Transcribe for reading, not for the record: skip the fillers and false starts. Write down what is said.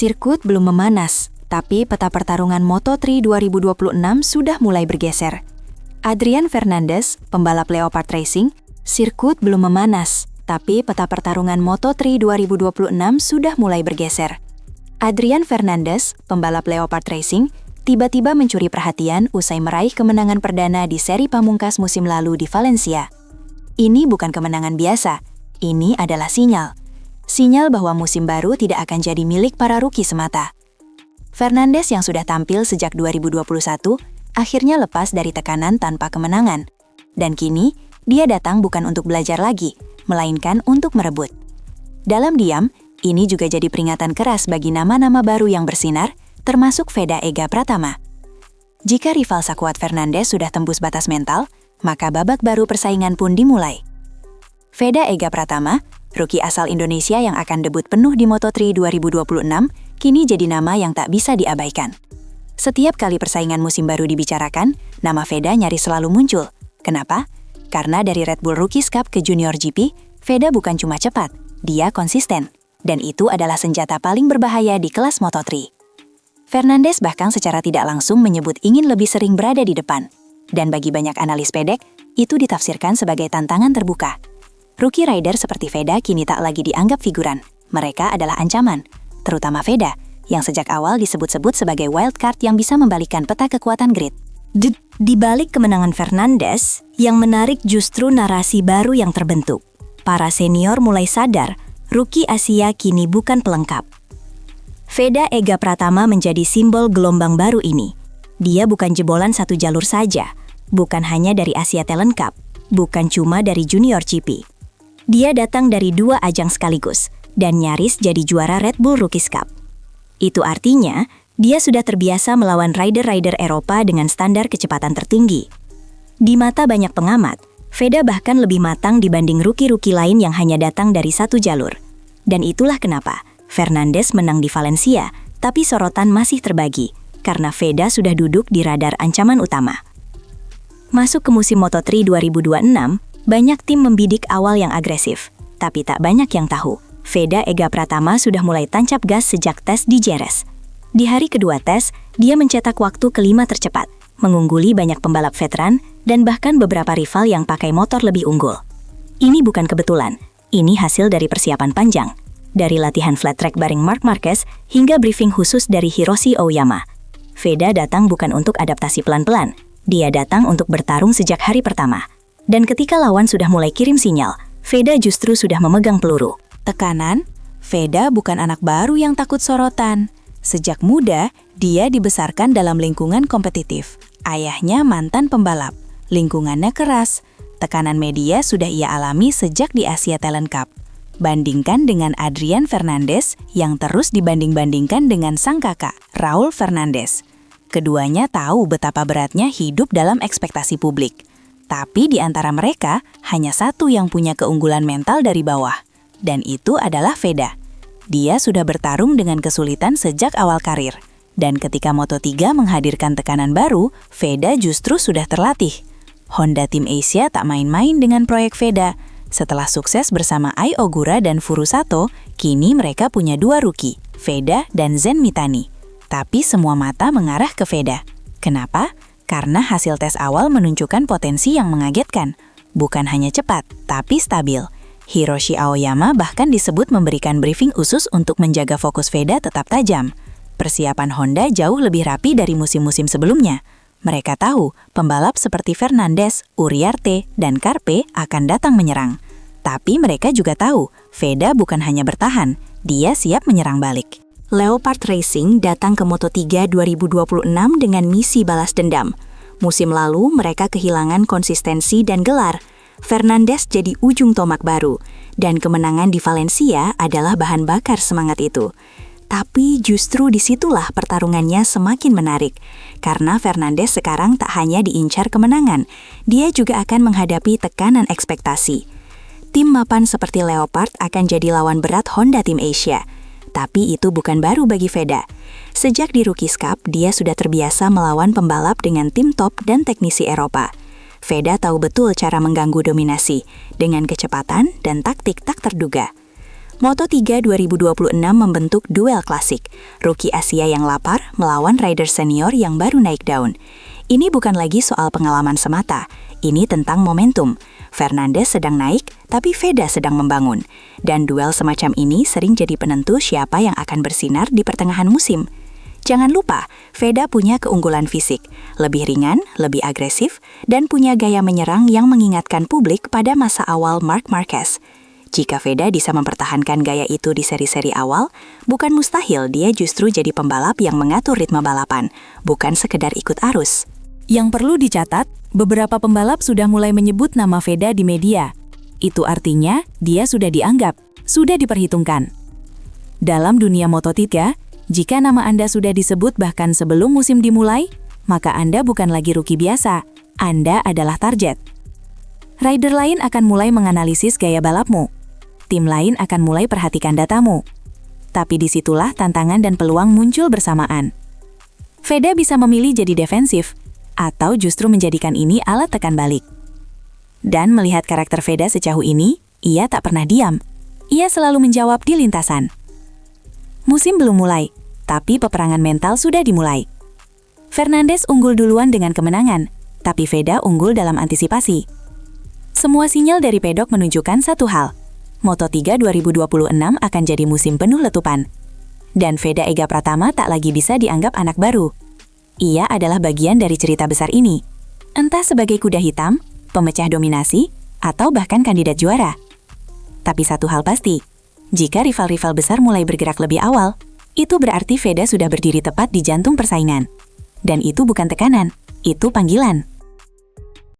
Sirkuit belum memanas, tapi peta pertarungan Moto3 2026 sudah mulai bergeser. Adrian Fernandez, pembalap Leopard Racing, sirkuit belum memanas, tapi peta pertarungan Moto3 2026 sudah mulai bergeser. Adrian Fernandez, pembalap Leopard Racing, tiba-tiba mencuri perhatian usai meraih kemenangan perdana di seri pamungkas musim lalu di Valencia. Ini bukan kemenangan biasa, ini adalah sinyal. Sinyal bahwa musim baru tidak akan jadi milik para rookie semata. Fernandez yang sudah tampil sejak 2021, akhirnya lepas dari tekanan tanpa kemenangan. Dan kini, dia datang bukan untuk belajar lagi, melainkan untuk merebut. Dalam diam, ini juga jadi peringatan keras bagi nama-nama baru yang bersinar, termasuk Veda Ega Pratama. Jika rival sakuat Fernandez sudah tembus batas mental, maka babak baru persaingan pun dimulai. Veda Ega Pratama, rookie asal Indonesia yang akan debut penuh di Moto3 2026, kini jadi nama yang tak bisa diabaikan. Setiap kali persaingan musim baru dibicarakan, nama Veda nyaris selalu muncul. Kenapa? Karena dari Red Bull Rookies Cup ke Junior GP, Veda bukan cuma cepat, dia konsisten. Dan itu adalah senjata paling berbahaya di kelas Moto3. Fernandez bahkan secara tidak langsung menyebut ingin lebih sering berada di depan. Dan bagi banyak analis pedek, itu ditafsirkan sebagai tantangan terbuka. Rookie rider seperti Veda kini tak lagi dianggap figuran. Mereka adalah ancaman, terutama Veda, yang sejak awal disebut-sebut sebagai wildcard yang bisa membalikkan peta kekuatan grid. Di balik kemenangan Fernandez, yang menarik justru narasi baru yang terbentuk. Para senior mulai sadar, rookie Asia kini bukan pelengkap. Veda Ega Pratama menjadi simbol gelombang baru ini. Dia bukan jebolan satu jalur saja, bukan hanya dari Asia Talent Cup, bukan cuma dari Junior GP. Dia datang dari 2 ajang sekaligus, dan nyaris jadi juara Red Bull Rookies Cup. Itu artinya, dia sudah terbiasa melawan rider-rider Eropa dengan standar kecepatan tertinggi. Di mata banyak pengamat, Veda bahkan lebih matang dibanding rookie-rookie lain yang hanya datang dari satu jalur. Dan itulah kenapa Fernandez menang di Valencia, tapi sorotan masih terbagi, karena Veda sudah duduk di radar ancaman utama. Masuk ke musim Moto3 2026, banyak tim membidik awal yang agresif, tapi tak banyak yang tahu, Veda Ega Pratama sudah mulai tancap gas sejak tes di Jerez. Di hari kedua tes, dia mencetak waktu kelima tercepat, mengungguli banyak pembalap veteran, dan bahkan beberapa rival yang pakai motor lebih unggul. Ini bukan kebetulan, ini hasil dari persiapan panjang. Dari latihan flat track bareng Marc Marquez hingga briefing khusus dari Hiroshi Aoyama. Veda datang bukan untuk adaptasi pelan-pelan, dia datang untuk bertarung sejak hari pertama. Dan ketika lawan sudah mulai kirim sinyal, Veda justru sudah memegang peluru. Tekanan, Veda bukan anak baru yang takut sorotan. Sejak muda, dia dibesarkan dalam lingkungan kompetitif. Ayahnya mantan pembalap, lingkungannya keras. Tekanan media sudah ia alami sejak di Asia Talent Cup. Bandingkan dengan Adrian Fernandez yang terus dibanding-bandingkan dengan sang kakak, Raul Fernandez. Keduanya tahu betapa beratnya hidup dalam ekspektasi publik. Tapi di antara mereka, hanya satu yang punya keunggulan mental dari bawah. Dan itu adalah Veda. Dia sudah bertarung dengan kesulitan sejak awal karir. Dan ketika Moto3 menghadirkan tekanan baru, Veda justru sudah terlatih. Honda Team Asia tak main-main dengan proyek Veda. Setelah sukses bersama Ai Ogura dan Furusato, kini mereka punya 2 rookie, Veda dan Zen Mitani. Tapi semua mata mengarah ke Veda. Kenapa? Karena hasil tes awal menunjukkan potensi yang mengagetkan. Bukan hanya cepat, tapi stabil. Hiroshi Aoyama bahkan disebut memberikan briefing khusus untuk menjaga fokus Veda tetap tajam. Persiapan Honda jauh lebih rapi dari musim-musim sebelumnya. Mereka tahu pembalap seperti Fernandez, Uriarte, dan Carpe akan datang menyerang. Tapi mereka juga tahu, Veda bukan hanya bertahan, dia siap menyerang balik. Leopard Racing datang ke Moto3 2026 dengan misi balas dendam. Musim lalu mereka kehilangan konsistensi dan gelar. Fernandez jadi ujung tombak baru, dan kemenangan di Valencia adalah bahan bakar semangat itu. Tapi justru disitulah pertarungannya semakin menarik, karena Fernandez sekarang tak hanya diincar kemenangan, dia juga akan menghadapi tekanan ekspektasi. Tim mapan seperti Leopard akan jadi lawan berat Honda Team Asia. Tapi itu bukan baru bagi Veda. Sejak di Rookies Cup, dia sudah terbiasa melawan pembalap dengan tim top dan teknisi Eropa. Veda tahu betul cara mengganggu dominasi, dengan kecepatan dan taktik tak terduga. Moto3 2026 membentuk duel klasik, rookie Asia yang lapar melawan rider senior yang baru naik daun. Ini bukan lagi soal pengalaman semata, ini tentang momentum. Fernandes sedang naik, tapi Veda sedang membangun. Dan duel semacam ini sering jadi penentu siapa yang akan bersinar di pertengahan musim. Jangan lupa, Veda punya keunggulan fisik, lebih ringan, lebih agresif, dan punya gaya menyerang yang mengingatkan publik pada masa awal Marc Marquez. Jika Veda bisa mempertahankan gaya itu di seri-seri awal, bukan mustahil dia justru jadi pembalap yang mengatur ritme balapan, bukan sekedar ikut arus. Yang perlu dicatat, beberapa pembalap sudah mulai menyebut nama Veda di media. Itu artinya dia sudah dianggap, sudah diperhitungkan. Dalam dunia Moto3, jika nama Anda sudah disebut bahkan sebelum musim dimulai, maka Anda bukan lagi rookie biasa, Anda adalah target. Rider lain akan mulai menganalisis gaya balapmu. Tim lain akan mulai perhatikan datamu. Tapi disitulah tantangan dan peluang muncul bersamaan. Veda bisa memilih jadi defensif, atau justru menjadikan ini alat tekan balik. Dan melihat karakter Veda sejauh ini, ia tak pernah diam. Ia selalu menjawab di lintasan. Musim belum mulai, tapi peperangan mental sudah dimulai. Fernandes unggul duluan dengan kemenangan, tapi Veda unggul dalam antisipasi. Semua sinyal dari pedok menunjukkan satu hal. Moto3 2026 akan jadi musim penuh letupan. Dan Veda Ega Pratama tak lagi bisa dianggap anak baru. Ia adalah bagian dari cerita besar ini. Entah sebagai kuda hitam, pemecah dominasi, atau bahkan kandidat juara. Tapi satu hal pasti, jika rival-rival besar mulai bergerak lebih awal, itu berarti Veda sudah berdiri tepat di jantung persaingan. Dan itu bukan tekanan, itu panggilan.